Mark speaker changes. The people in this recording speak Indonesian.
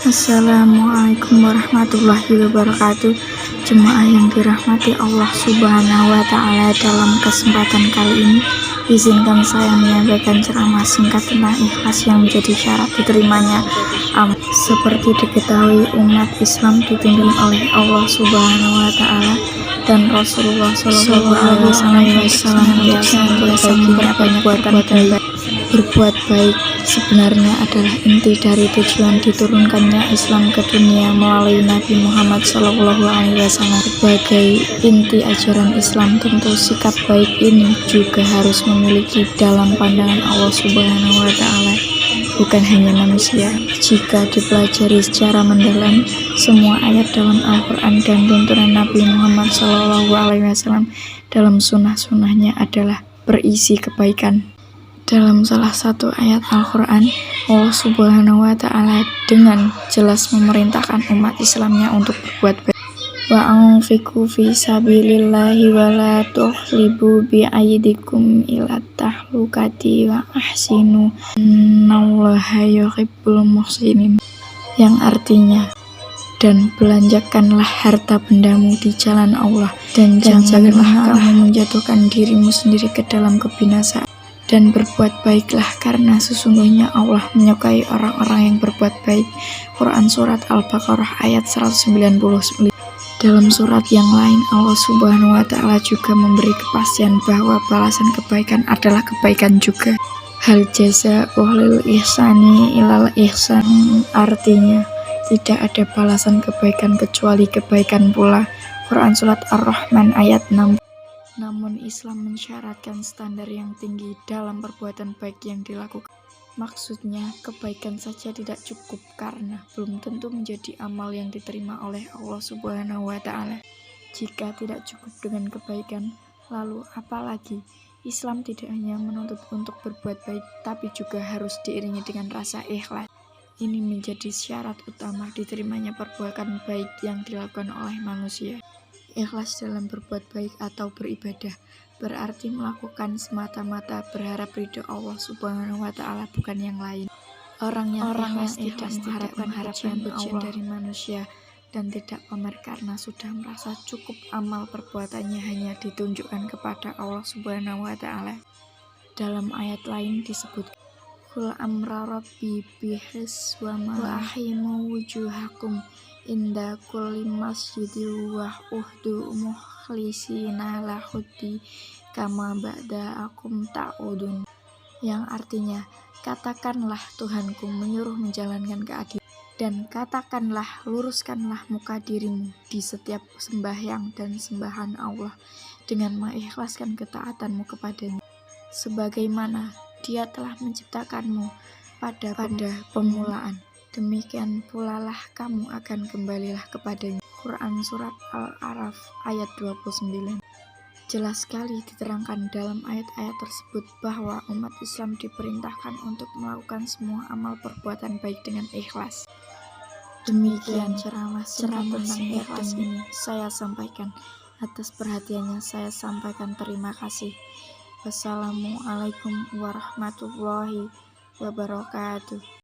Speaker 1: Assalamualaikum warahmatullahi wabarakatuh. Jemaah yang dirahmati Allah Subhanahu wa Ta'ala, dalam kesempatan kali ini izinkan saya menyampaikan ceramah singkat tentang ikhlas yang menjadi syarat diterimanya amal. Seperti diketahui, umat Islam dipimpin oleh Allah Subhanahu wa Ta'ala dan Rasulullah Shallallahu Alaihi Wasallam untuk senantiasa perbuatan baik. Berbuat baik sebenarnya adalah inti dari tujuan diturunkannya Islam ke dunia melalui Nabi Muhammad Shallallahu Alaihi Wasallam. Sebagai inti ajaran Islam, tentu sikap baik ini juga harus memiliki dalam pandangan Allah Subhanahu wa Ta'ala, bukan hanya manusia. Jika dipelajari secara mendalam, semua ayat dalam Al-Quran dan tuntunan Nabi Muhammad Shallallahu Alaihi Wasallam dalam sunnah-sunnahnya adalah berisi kebaikan. Dalam salah satu ayat Al-Quran, Allah Subhanahu wa Ta'ala dengan jelas memerintahkan umat Islamnya untuk berbuat baik. Wa anfiqu fi sabilillahi wa la tukhlibu bi aydikum ila tahlukati wa ahsinu innallaha yuhibbul muhsinin, yang artinya, dan belanjakanlah harta bendamu di jalan Allah, dan janganlah kamu menjatuhkan dirimu sendiri ke dalam kebinasaan. Dan berbuat baiklah, karena sesungguhnya Allah menyukai orang-orang yang berbuat baik. Quran Surat Al-Baqarah ayat 199. Dalam surat yang lain, Allah Subhanahu wa Ta'ala juga memberi kepastian bahwa balasan kebaikan adalah kebaikan juga. Hal jaza'u lil ihsani ilal ihsan, artinya tidak ada balasan kebaikan kecuali kebaikan pula. Quran Surat Ar-Rahman ayat 6. Namun Islam mensyaratkan standar yang tinggi dalam perbuatan baik yang dilakukan. Maksudnya, kebaikan saja tidak cukup karena belum tentu menjadi amal yang diterima oleh Allah Subhanahu wa Ta'ala. Jika tidak cukup dengan kebaikan, lalu apalagi? Islam tidak hanya menuntut untuk berbuat baik, tapi juga harus diiringi dengan rasa ikhlas. Ini menjadi syarat utama diterimanya perbuatan baik yang dilakukan oleh manusia. Ikhlas dalam berbuat baik atau beribadah berarti melakukan semata-mata berharap ridho Allah Subhanahu wa Ta'ala, bukan yang lain. Orang yang ikhlas tidak mengharapkan pujian dari manusia dan tidak pamer karena sudah merasa cukup amal perbuatannya hanya ditunjukkan kepada Allah Subhanahu wa Ta'ala. Dalam ayat lain disebut, Qul amra rabbi bihis wa malahimu wujuhakum inda kulli masjidil wa uhdu mukhlisina lahuddi kama ba'da'akum ta'udun, yang artinya, katakanlah Tuhanku menyuruh menjalankan keadilan, dan katakanlah luruskanlah muka dirimu di setiap sembahyang dan sembahan Allah dengan mengikhlaskan ketaatanmu kepadanya, sebagaimana Dia telah menciptakanmu pada permulaan. Demikian pula lah kamu akan kembalilah kepadanya. Quran Surat Al-A'raf ayat 29. Jelas sekali diterangkan dalam ayat-ayat tersebut bahwa umat Islam diperintahkan untuk melakukan semua amal perbuatan baik dengan ikhlas. Demikian ceramah tentang ikhlas ini saya sampaikan. Atas perhatiannya saya sampaikan terima kasih. Wassalamualaikum warahmatullahi wabarakatuh.